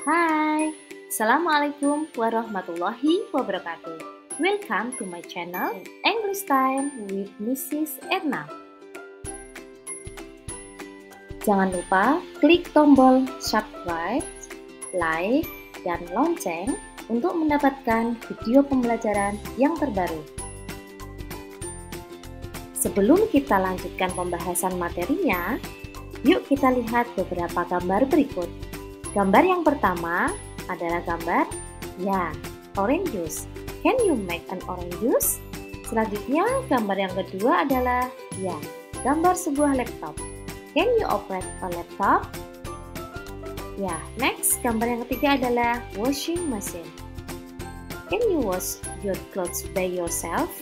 Hai, Assalamualaikum warahmatullahi wabarakatuh. Welcome to my channel English Time with Mrs. Erna. Jangan lupa klik tombol subscribe, like, dan lonceng untuk mendapatkan video pembelajaran yang terbaru. Sebelum kita lanjutkan pembahasan materinya, yuk kita lihat beberapa gambar berikut. Gambar yang pertama adalah gambar orange juice. Can you make an orange juice? Selanjutnya, gambar yang kedua adalah gambar sebuah laptop. Can you operate a laptop? Next, gambar yang ketiga adalah washing machine. Can you wash your clothes by yourself?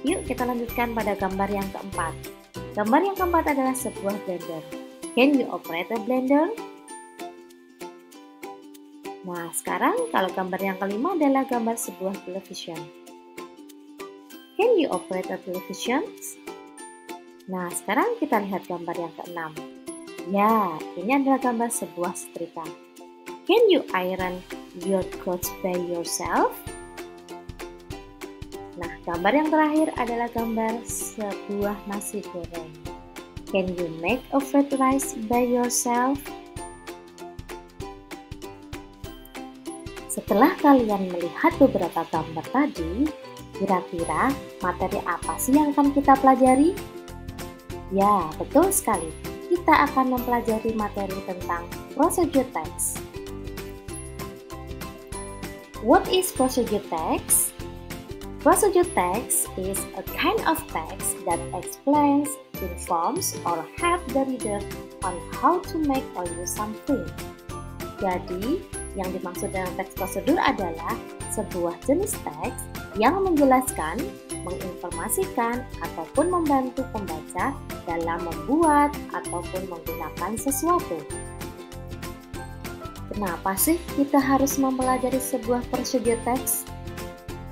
Yuk kita lanjutkan pada gambar yang keempat. Gambar yang keempat adalah sebuah blender. Can you operate a blender? Nah, sekarang kalau gambar yang kelima adalah gambar sebuah television. Can you operate a television? Nah, sekarang kita lihat gambar yang keenam. Ini adalah gambar sebuah setrika. Can you iron your clothes by yourself? Nah, gambar yang terakhir adalah gambar sebuah nasi goreng. Can you make a fried rice by yourself? Setelah kalian melihat beberapa gambar tadi, kira-kira materi apa sih yang akan kita pelajari? Ya, betul sekali. Kita akan mempelajari materi tentang procedure text. What is procedure text? Procedure text is a kind of text that explains, informs, or help the reader on how to make or use something. Jadi, yang dimaksud dengan teks prosedur adalah sebuah jenis teks yang menjelaskan, menginformasikan, ataupun membantu pembaca dalam membuat ataupun menggunakan sesuatu. Kenapa sih kita harus mempelajari sebuah procedure text?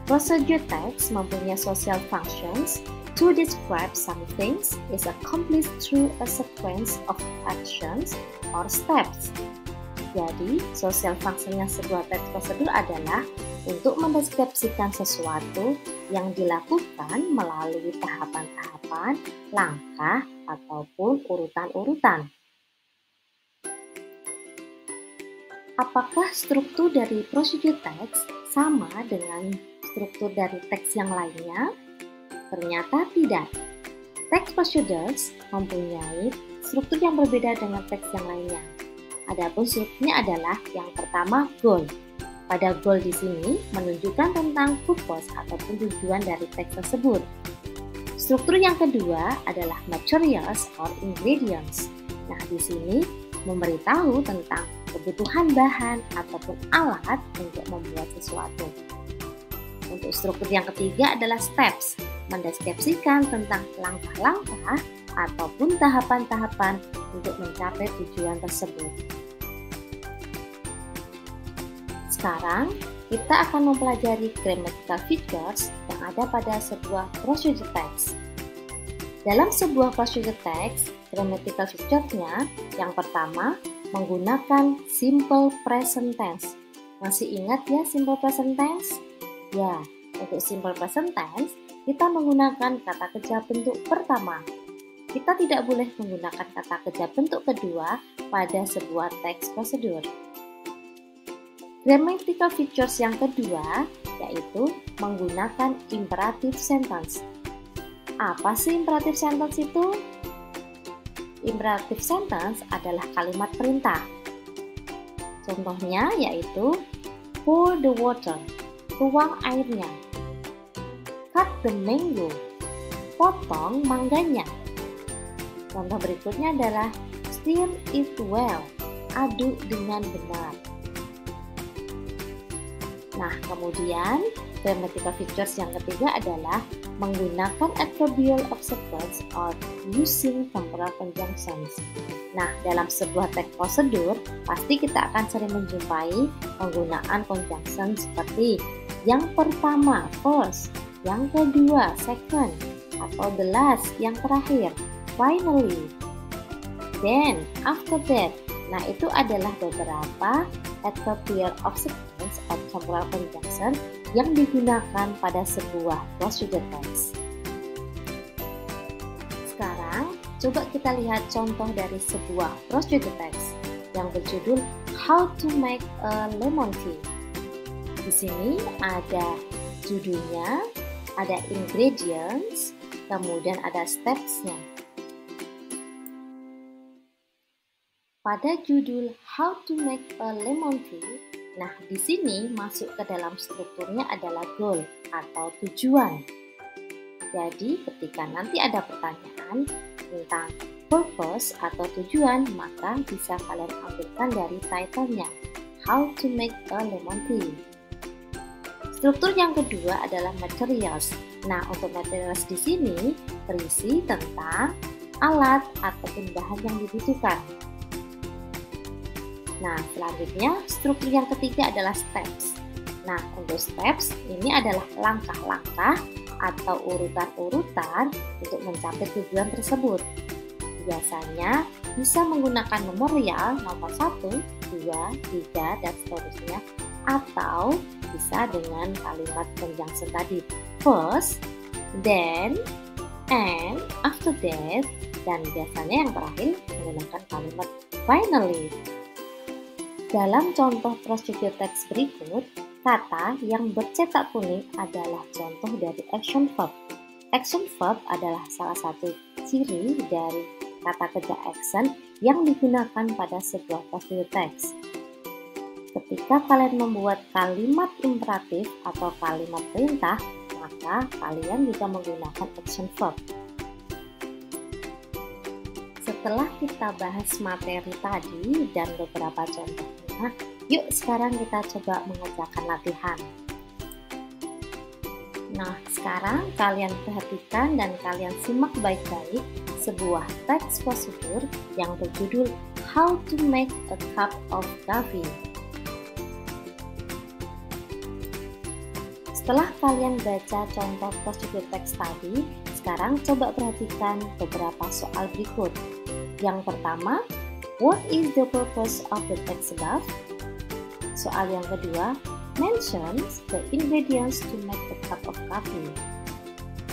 Procedure text mempunyai social functions to describe something is accomplished through a sequence of actions or steps. Jadi, social functionnya sebuah teks prosedur adalah untuk mendeskripsikan sesuatu yang dilakukan melalui tahapan-tahapan, langkah, ataupun urutan-urutan. Apakah struktur dari procedure text sama dengan struktur dari teks yang lainnya? Ternyata tidak. Teks procedures mempunyai struktur yang berbeda dengan teks yang lainnya. Adapun strukturnya adalah yang pertama goal. Pada goal di sini menunjukkan tentang purpose ataupun tujuan dari teks tersebut. Struktur yang kedua adalah materials or ingredients. Nah, di sini memberitahu tentang kebutuhan bahan ataupun alat untuk membuat sesuatu. Untuk struktur yang ketiga adalah steps, mendeskripsikan tentang langkah-langkah ataupun tahapan-tahapan untuk mencapai tujuan tersebut. Sekarang, kita akan mempelajari grammatical features yang ada pada sebuah procedure text. Dalam sebuah procedure text, grammatical feature-nya yang pertama menggunakan simple present tense. Masih ingat ya simple present tense? Ya, untuk simple present tense, kita menggunakan kata kerja bentuk pertama. Kita tidak boleh menggunakan kata kerja bentuk kedua pada sebuah teks prosedur. Grammatical features yang kedua yaitu menggunakan imperative sentence. Apa sih imperative sentence itu? Imperative sentence adalah kalimat perintah. Contohnya yaitu pour the water, tuang airnya. Cut the mango, potong mangganya. Contoh berikutnya adalah stir it well, aduk dengan benar. Nah, kemudian grammatical features yang ketiga adalah menggunakan adverbial observers or using temporal conjunctions. Nah, dalam sebuah teks prosedur, pasti kita akan sering menjumpai penggunaan conjunction seperti yang pertama, first, yang kedua, second, atau the last, yang terakhir, finally. then, after that. Nah, itu adalah beberapa adverbial of sequence atau temporal conjunction yang digunakan pada sebuah procedure text. Sekarang, coba kita lihat contoh dari sebuah procedure text yang berjudul How to Make a Lemon Tea. Di sini ada judulnya, ada ingredients, kemudian ada steps-nya. Pada judul How to Make a Lemon Tea, nah di sini masuk ke dalam strukturnya adalah goal atau tujuan. Jadi ketika nanti ada pertanyaan tentang purpose atau tujuan, maka bisa kalian ambilkan dari title-nya, How to Make a Lemon Tea. Struktur yang kedua adalah materials. Nah, untuk materials di sini berisi tentang alat ataupun bahan yang dibutuhkan. Nah, selanjutnya struktur yang ketiga adalah steps. Nah, untuk steps ini adalah langkah-langkah atau urutan-urutan untuk mencapai tujuan tersebut. Biasanya bisa menggunakan nomor real nomor 1, 2, 3, dan seterusnya, atau bisa dengan kalimat conjunction tadi, first, then, and, after that, dan biasanya yang terakhir menggunakan kalimat finally. Dalam contoh procedure text berikut, kata yang bercetak kuning adalah contoh dari action verb. Action verb adalah salah satu ciri dari kata kerja action yang digunakan pada sebuah procedure text. Ketika kalian membuat kalimat imperatif atau kalimat perintah, maka kalian bisa menggunakan action verb. Setelah kita bahas materi tadi dan beberapa contohnya, yuk sekarang kita coba mengerjakan latihan. Nah, sekarang kalian perhatikan dan kalian simak baik-baik sebuah teks prosedur yang berjudul How to Make a Cup of Coffee. Setelah kalian baca contoh prosedur teks tadi, sekarang coba perhatikan beberapa soal berikut. Yang pertama, what is the purpose of the text above? Soal yang kedua, mentions the ingredients to make a cup of coffee.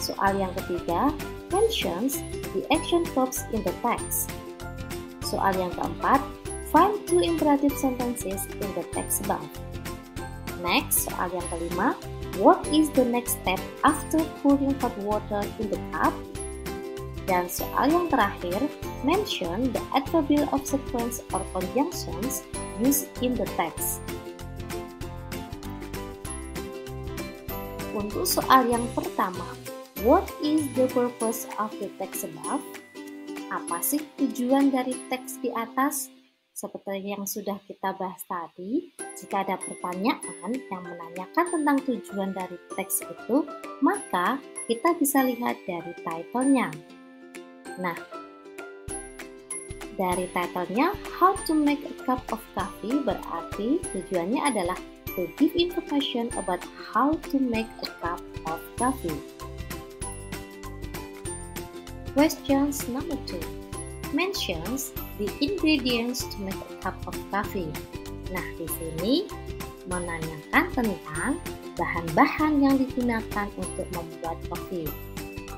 Soal yang ketiga, mentions the action verbs in the text. Soal yang keempat, find two imperative sentences in the text above. Next, soal yang kelima, what is the next step after pouring hot water in the cup? Dan soal yang terakhir, mention the adverbial of sequence or conjunctions used in the text. Untuk soal yang pertama, what is the purpose of the text above? Apa sih tujuan dari teks di atas? Seperti yang sudah kita bahas tadi, jika ada pertanyaan yang menanyakan tentang tujuan dari teks itu, maka kita bisa lihat dari title-nya. Nah, dari title-nya How to Make a Cup of Coffee berarti tujuannya adalah to give information about how to make a cup of coffee. Questions number 2 mentions the ingredients to make a cup of coffee. Nah, di sini menanyakan tentang bahan-bahan yang digunakan untuk membuat kopi.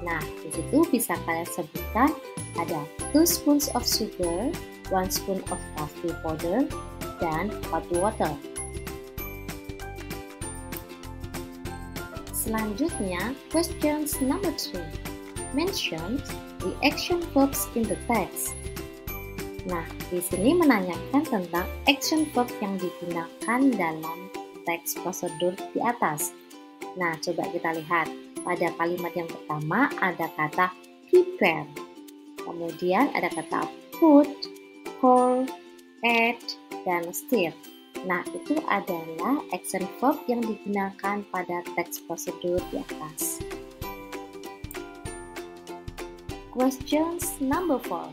Nah, di situ bisa kalian sebutkan ada 2 spoons of sugar, 1 spoon of coffee powder, dan hot water. Selanjutnya, questions number 3 mentions the action verbs in the text. Nah, di sini menanyakan tentang action verb yang digunakan dalam teks prosedur di atas. Nah, coba kita lihat. Pada kalimat yang pertama ada kata prepare. Kemudian ada kata put, pour, add, dan stir. Nah, itu adalah action verb yang digunakan pada teks prosedur di atas. Questions number 4.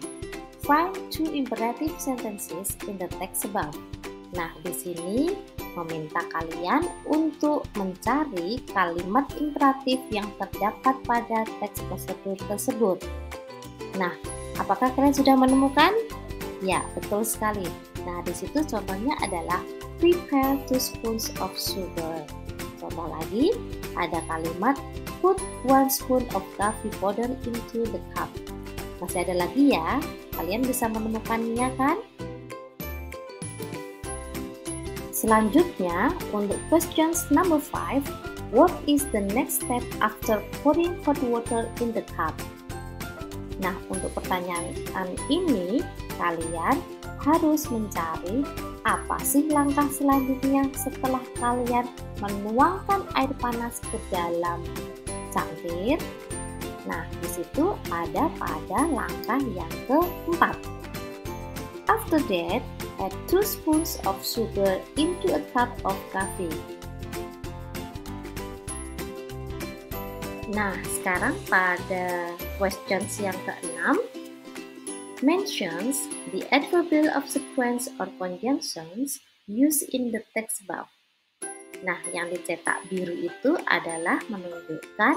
Find 2 imperative sentences in the text above. Nah, di sini meminta kalian untuk mencari kalimat imperatif yang terdapat pada teks prosedur tersebut. Nah, apakah kalian sudah menemukan? Ya, betul sekali. Nah, di situ contohnya adalah prepare 2 spoons of sugar. Contoh lagi, ada kalimat put 1 spoon of coffee powder into the cup. Masih ada lagi ya, kalian bisa menemukannya kan? Selanjutnya, untuk questions number 5, what is the next step after pouring hot water in the cup? Nah, untuk pertanyaan ini, kalian harus mencari apa sih langkah selanjutnya setelah kalian menuangkan air panas ke dalam cangkir. Nah, di situ ada pada langkah yang keempat. After that, add 2 spoons of sugar into a cup of coffee. Nah, sekarang pada questions yang keenam, mentions the adverbial of sequence or conjunctions used in the text above. Nah, yang dicetak biru itu adalah menunjukkan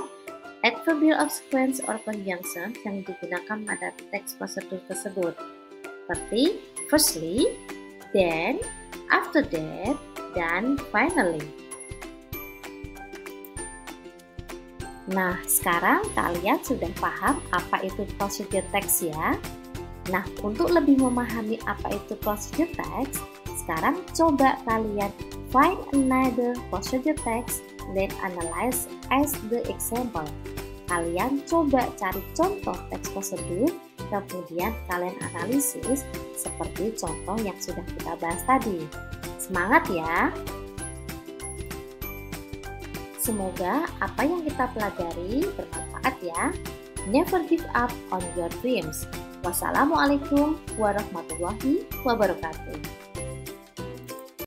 adverbial of sequence or conjunction yang digunakan pada teks prosedur tersebut. Seperti firstly, then, after that, dan finally. Nah, sekarang kalian sudah paham apa itu procedure text ya? Nah, untuk lebih memahami apa itu procedure text, sekarang coba kalian find another procedure text, then analyze as the example. Kalian coba cari contoh teks prosedur, kemudian kalian analisis seperti contoh yang sudah kita bahas tadi. Semangat ya! Semoga apa yang kita pelajari bermanfaat ya. Never give up on your dreams. Wassalamualaikum warahmatullahi wabarakatuh.